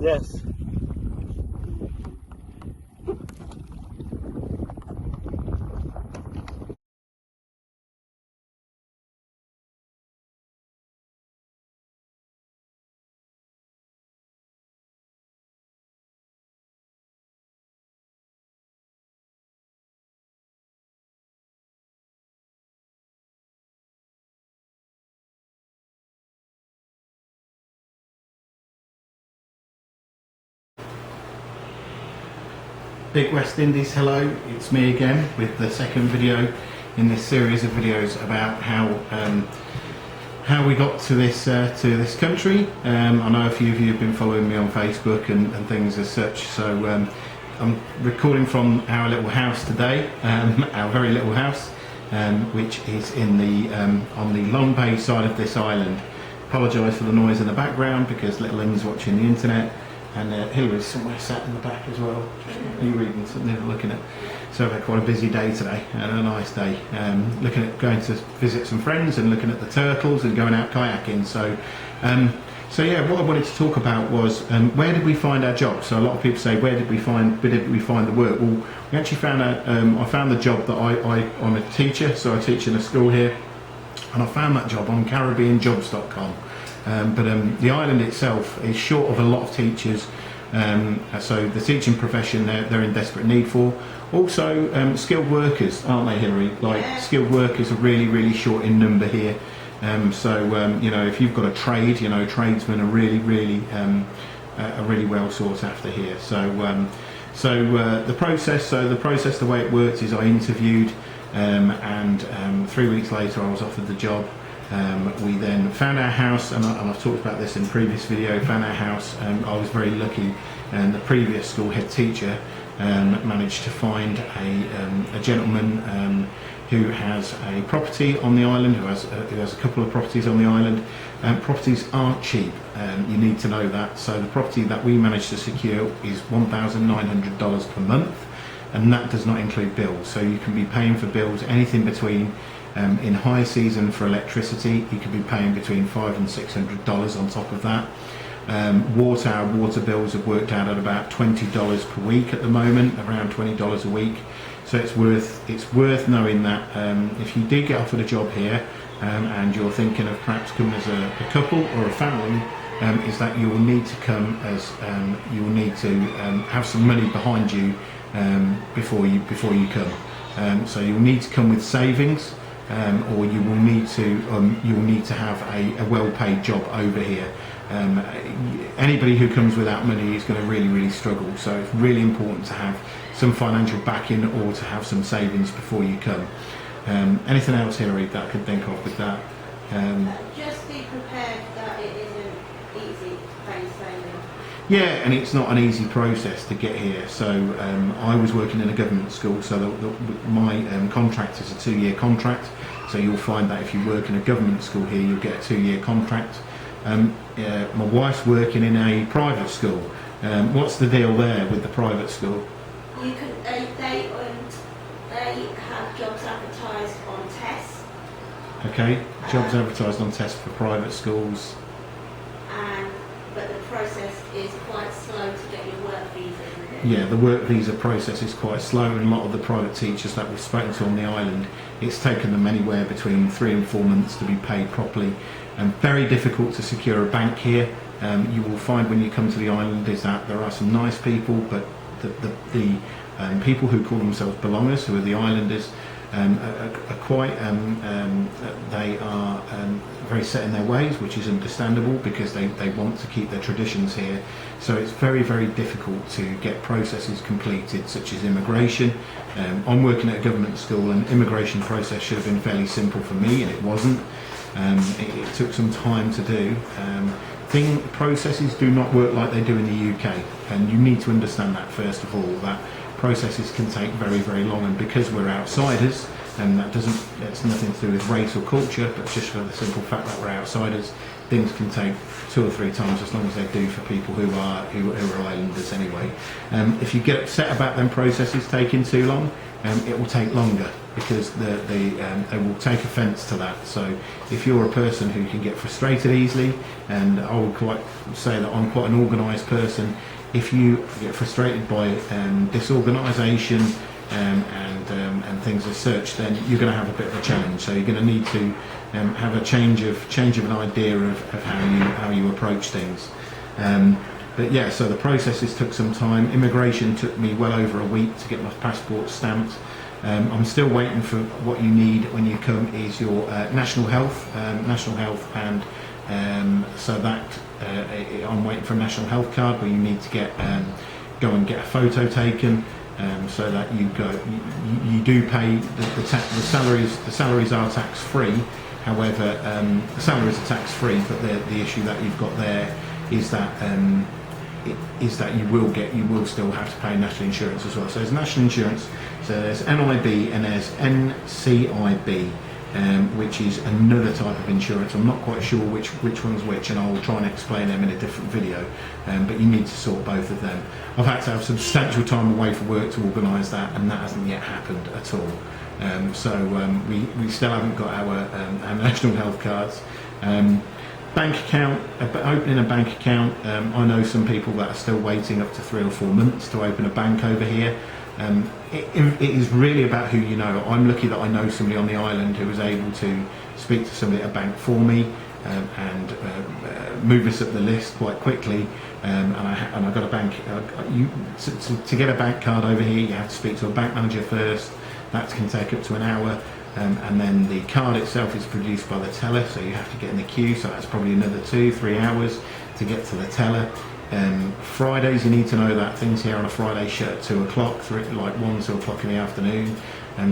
Yes. Big West Indies, hello, it's me again with the second video in this series of videos about how we got to this country. I know a few of you have been following me on Facebook and things as such, so I'm recording from our little house today, our very little house, which is in the on the Long Bay side of this island. Apologise for the noise in the background because little Lynn's watching the internet. And Hillary's somewhere sat in the back as well. Are you reading something, looking at? So we've had quite a busy day today and a nice day. Looking at going to visit some friends and looking at the turtles and going out kayaking. So yeah, what I wanted to talk about was where did we find our job? So a lot of people say, where did we find the work? Well, we actually found out. I found the job that I'm a teacher, so I teach in a school here, and I found that job on CaribbeanJobs.com. But the island itself is short of a lot of teachers, so the teaching profession they're in desperate need for. Also skilled workers, aren't they, Hillary? Like skilled workers are really short in number here. You know, if you've got a trade, you know, tradesmen are really well sought after here. The process, the way it works is I interviewed, and 3 weeks later I was offered the job. We then found our house, and I've talked about this in a previous video, found our house. I was very lucky, and the previous school head teacher managed to find a gentleman who has a property on the island, who has a couple of properties on the island. Properties aren't cheap, you need to know that. So the property that we managed to secure is $1,900 per month, and that does not include bills. So you can be paying for bills anything between in high season for electricity, you could be paying between $500 and $600 on top of that. Our water bills have worked out at about $20 per week at the moment, around $20 a week. So it's worth knowing that if you did get offered a job here and you're thinking of perhaps coming as a couple or a family, is that you will need to come as you will need to have some money behind you before you come. So you'll need to come with savings. Or you will need to have a well-paid job over here. Anybody who comes without money is going to really struggle. So it's really important to have some financial backing or to have some savings before you come. Anything else, Hillary, that I could think of with that? Just be prepared that it isn't easy to pay savings. Yeah, and it's not an easy process to get here. So I was working in a government school, so my contract is a 2-year contract. So you'll find that if you work in a government school here, you'll get a 2-year contract. My wife's working in a private school. What's the deal there with the private school? You can they have jobs advertised on TESS. Okay, jobs advertised on TESS for private schools. But the process is quite slow to get your work visa. Yeah, the work visa process is quite slow, and a lot of the private teachers that we've spoken to on the island, it's taken them anywhere between 3 and 4 months to be paid properly. Very difficult to secure a bank here. You will find when you come to the island is that there are some nice people, but the people who call themselves belongers, who are the islanders, are quite they are very set in their ways, which is understandable because they want to keep their traditions here. So it's very difficult to get processes completed, such as immigration. I'm working at a government school, and immigration process should have been fairly simple for me, and it wasn't. It took some time to do. Processes do not work like they do in the UK, and you need to understand that first of all, that processes can take very long, and because we're outsiders, and that's nothing to do with race or culture, but just for the simple fact that we're outsiders, things can take 2 or 3 times as long as they do for people who are islanders anyway. If you get upset about them processes taking too long, it will take longer, because they will take offence to that. So if you're a person who can get frustrated easily, and I would quite say that I'm quite an organised person, if you get frustrated by disorganisation and things as such, then you're going to have a bit of a challenge. So you're going to need to have a change of an idea of how you approach things. But yeah, so the processes took some time. Immigration took me well over a week to get my passport stamped. I'm still waiting for what you need when you come is your national health, and so that I'm waiting for a national health card where you need to go and get a photo taken, so that you do pay the salaries. The salaries are tax free. However, the salaries are tax free, but the issue that you've got there is that you will still have to pay national insurance as well. So there's national insurance, so there's NIB and there's NCIB, which is another type of insurance. I'm not quite sure which one's which, and I'll try and explain them in a different video, but you need to sort both of them. I've had to have substantial time away for work to organise that, and that hasn't yet happened at all. We still haven't got our national health cards. Bank account, opening a bank account, I know some people that are still waiting up to 3 or 4 months to open a bank over here. It is really about who you know. I'm lucky that I know somebody on the island who was able to speak to somebody at a bank for me, and move us up the list quite quickly. And I got a bank. To get a bank card over here, you have to speak to a bank manager first. That can take up to an hour. And then the card itself is produced by the teller, so you have to get in the queue, so that's probably another 2-3 hours to get to the teller. Fridays, you need to know that things here on a Friday shut at 2 o'clock, like 1-2 o'clock in the afternoon.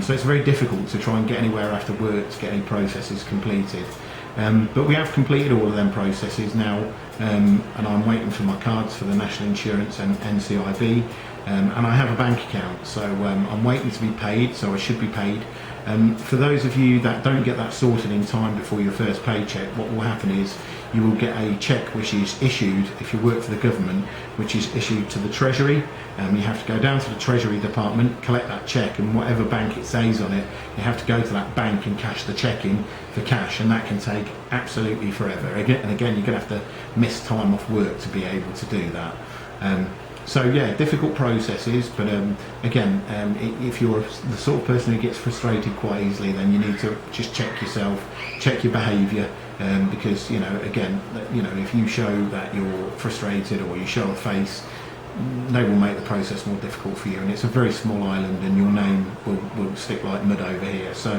So it's very difficult to try and get anywhere after work to get any processes completed. But we have completed all of them processes now, and I'm waiting for my cards for the national insurance and NCIB, and I have a bank account, so I'm waiting to be paid, so I should be paid. For those of you that don't get that sorted in time before your first paycheck, what will happen is you will get a cheque which is issued, if you work for the government, which is issued to the Treasury. You have to go down to the Treasury department, collect that cheque, and whatever bank it says on it, you have to go to that bank and cash the cheque in for cash, and that can take absolutely forever. And again, you're going to have to miss time off work to be able to do that. So yeah, difficult processes, but again, if you're the sort of person who gets frustrated quite easily, then you need to just check yourself, check your behaviour, because again, if you show that you're frustrated or you show a face, they will make the process more difficult for you. And it's a very small island, and your name will stick like mud over here, so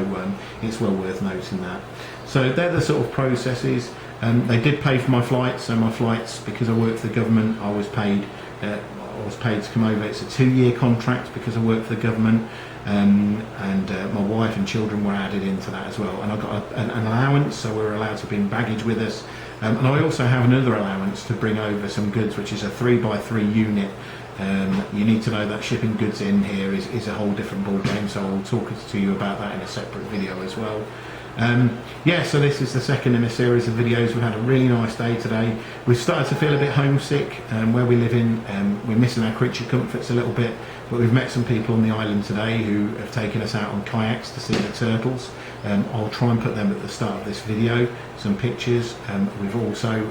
it's well worth noting that. So they're the sort of processes. They did pay for my flights, so my flights, because I work for the government, I was paid to come over. It's a 2-year contract because I work for the government, and my wife and children were added into that as well. And I got an allowance, so we were allowed to bring baggage with us. And I also have another allowance to bring over some goods, which is a 3x3 unit. You need to know that shipping goods in here is a whole different ball game, so I'll talk to you about that in a separate video as well. Yeah, so this is the second in a series of videos. We've had a really nice day today. We've started to feel a bit homesick where we live in. We're missing our creature comforts a little bit, but we've met some people on the island today who have taken us out on kayaks to see the turtles. I'll try and put them at the start of this video, some pictures. We've also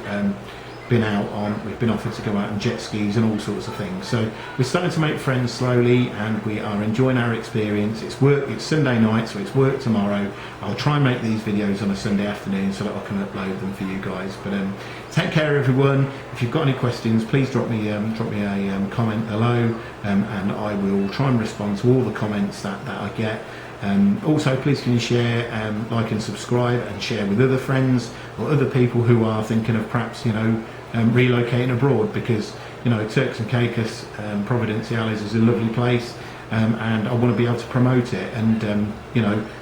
we've been offered to go out on jet skis and all sorts of things. So we're starting to make friends slowly, and we are enjoying our experience. It's Sunday night, so it's work tomorrow. I'll try and make these videos on a Sunday afternoon so that I can upload them for you guys. But take care, everyone. If you've got any questions, please drop me a comment below, and I will try and respond to all the comments that I get. Also, please can you share, like and subscribe, and share with other friends or other people who are thinking of perhaps relocating abroad, because Turks and Caicos, Providenciales is a lovely place, and I want to be able to promote it. And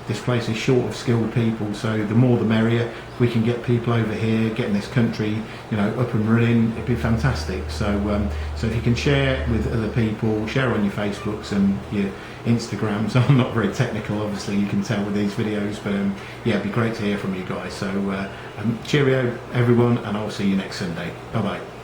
this place is short of skilled people, so the more the merrier. If we can get people over here, getting this country up and running, it'd be fantastic. So so if you can share with other people, share on your Facebooks and your Instagrams. I'm not very technical, obviously, you can tell with these videos, but yeah, it'd be great to hear from you guys. So cheerio everyone, and I'll see you next Sunday. Bye bye.